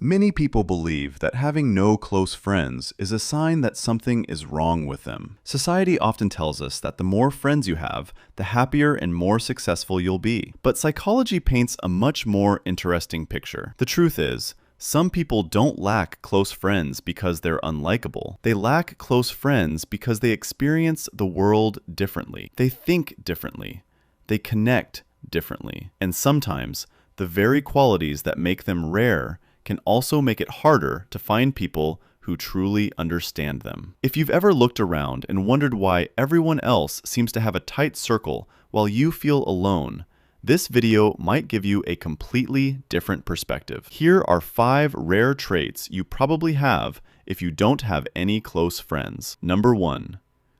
Many people believe that having no close friends is a sign that something is wrong with them. Society often tells us that the more friends you have, the happier and more successful you'll be. But psychology paints a much more interesting picture. The truth is, some people don't lack close friends because they're unlikable. They lack close friends because they experience the world differently. They think differently. They connect differently. And sometimes, the very qualities that make them rare can also make it harder to find people who truly understand them. If you've ever looked around and wondered why everyone else seems to have a tight circle while you feel alone, this video might give you a completely different perspective. Here are 5 rare traits you probably have if you don't have any close friends. Number 1,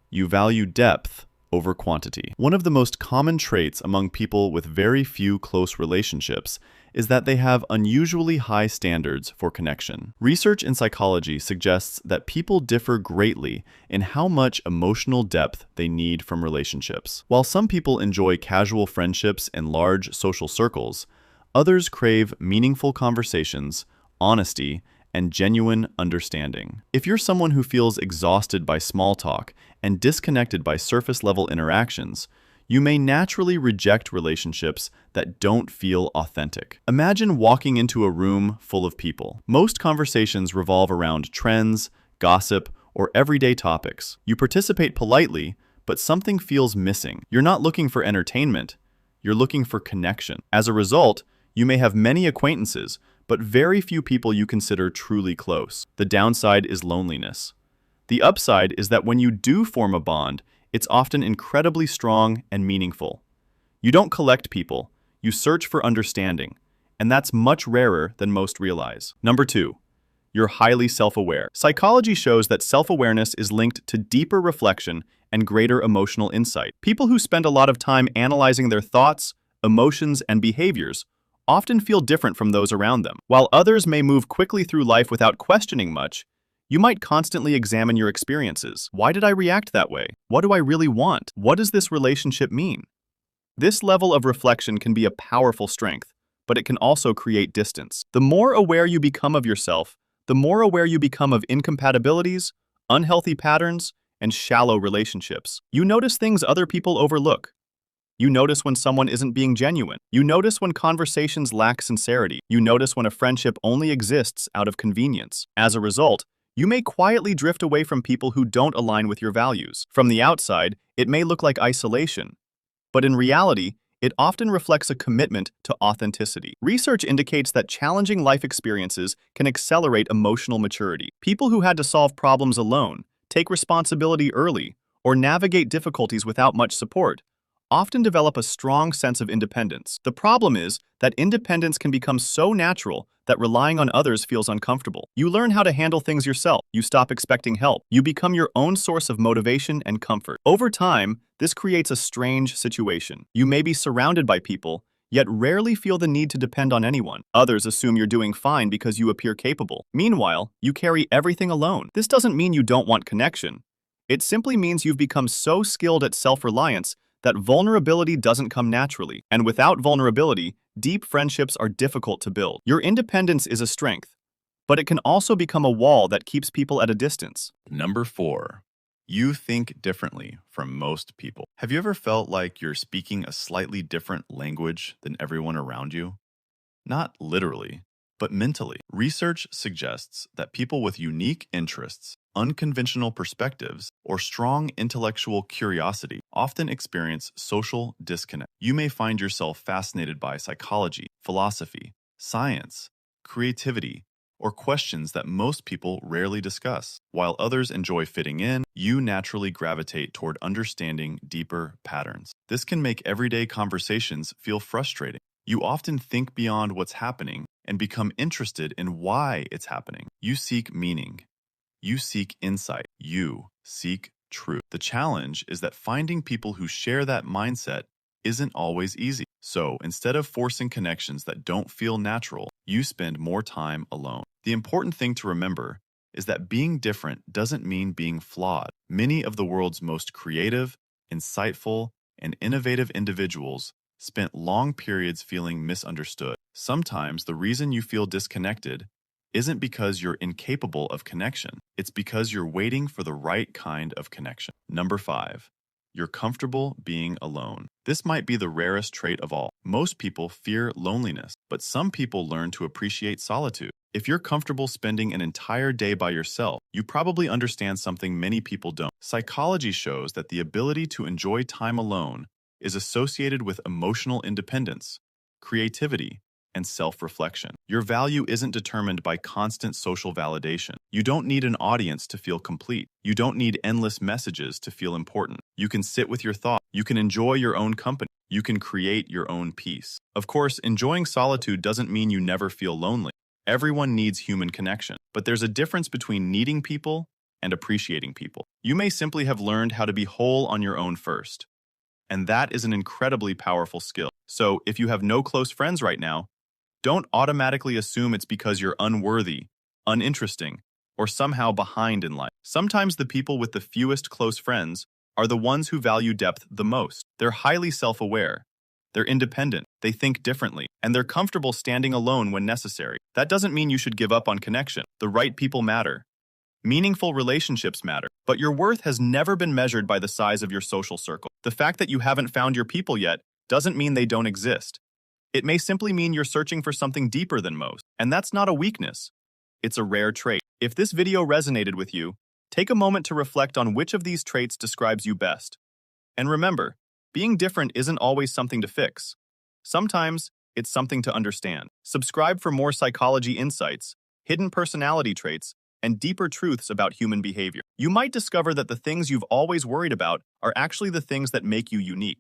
you value depth over quantity. One of the most common traits among people with very few close relationships is that they have unusually high standards for connection. Research in psychology suggests that people differ greatly in how much emotional depth they need from relationships. While some people enjoy casual friendships and large social circles, others crave meaningful conversations, honesty, and genuine understanding. If you're someone who feels exhausted by small talk and disconnected by surface-level interactions, you may naturally reject relationships that don't feel authentic. Imagine walking into a room full of people. Most conversations revolve around trends, gossip, or everyday topics. You participate politely, but something feels missing. You're not looking for entertainment, you're looking for connection. As a result, you may have many acquaintances, but very few people you consider truly close. The downside is loneliness. The upside is that when you do form a bond, it's often incredibly strong and meaningful. You don't collect people, you search for understanding, and that's much rarer than most realize. Number 2, you're highly self-aware. Psychology shows that self-awareness is linked to deeper reflection and greater emotional insight. People who spend a lot of time analyzing their thoughts, emotions, and behaviors often feel different from those around them. While others may move quickly through life without questioning much, you might constantly examine your experiences. Why did I react that way? What do I really want? What does this relationship mean? This level of reflection can be a powerful strength, but it can also create distance. The more aware you become of yourself, the more aware you become of incompatibilities, unhealthy patterns, and shallow relationships. You notice things other people overlook. You notice when someone isn't being genuine. You notice when conversations lack sincerity. You notice when a friendship only exists out of convenience. As a result, you may quietly drift away from people who don't align with your values. From the outside, it may look like isolation, but in reality, it often reflects a commitment to authenticity. Research indicates that challenging life experiences can accelerate emotional maturity. People who had to solve problems alone, take responsibility early, or navigate difficulties without much support often develop a strong sense of independence. The problem is that independence can become so natural that relying on others feels uncomfortable. You learn how to handle things yourself. You stop expecting help. You become your own source of motivation and comfort. Over time, this creates a strange situation. You may be surrounded by people, yet rarely feel the need to depend on anyone. Others assume you're doing fine because you appear capable. Meanwhile, you carry everything alone. This doesn't mean you don't want connection. It simply means you've become so skilled at self-reliance that vulnerability doesn't come naturally. And without vulnerability, deep friendships are difficult to build. Your independence is a strength, but it can also become a wall that keeps people at a distance. Number 4, you think differently from most people. Have you ever felt like you're speaking a slightly different language than everyone around you? Not literally, but mentally. Research suggests that people with unique interests, unconventional perspectives, or strong intellectual curiosity often experience social disconnect. You may find yourself fascinated by psychology, philosophy, science, creativity, or questions that most people rarely discuss. While others enjoy fitting in, you naturally gravitate toward understanding deeper patterns. This can make everyday conversations feel frustrating. You often think beyond what's happening and become interested in why it's happening. You seek meaning. You seek insight. You seek truth. The challenge is that finding people who share that mindset isn't always easy. So instead of forcing connections that don't feel natural, you spend more time alone. The important thing to remember is that being different doesn't mean being flawed. Many of the world's most creative, insightful, and innovative individuals spent long periods feeling misunderstood. Sometimes the reason you feel disconnected isn't because you're incapable of connection. It's because you're waiting for the right kind of connection. Number 5. You're comfortable being alone. This might be the rarest trait of all. Most people fear loneliness, but some people learn to appreciate solitude. If you're comfortable spending an entire day by yourself, you probably understand something many people don't. Psychology shows that the ability to enjoy time alone is associated with emotional independence, creativity, and self-reflection. Your value isn't determined by constant social validation. You don't need an audience to feel complete. You don't need endless messages to feel important. You can sit with your thoughts. You can enjoy your own company. You can create your own peace. Of course, enjoying solitude doesn't mean you never feel lonely. Everyone needs human connection, but there's a difference between needing people and appreciating people. You may simply have learned how to be whole on your own first, and that is an incredibly powerful skill. So if you have no close friends right now, don't automatically assume it's because you're unworthy, uninteresting, or somehow behind in life. Sometimes the people with the fewest close friends are the ones who value depth the most. They're highly self-aware. They're independent, they think differently, and they're comfortable standing alone when necessary. That doesn't mean you should give up on connection. The right people matter. Meaningful relationships matter, but your worth has never been measured by the size of your social circle. The fact that you haven't found your people yet doesn't mean they don't exist. It may simply mean you're searching for something deeper than most, and that's not a weakness. It's a rare trait. If this video resonated with you, take a moment to reflect on which of these traits describes you best. And remember, being different isn't always something to fix. Sometimes, it's something to understand. Subscribe for more psychology insights, hidden personality traits, and deeper truths about human behavior. You might discover that the things you've always worried about are actually the things that make you unique.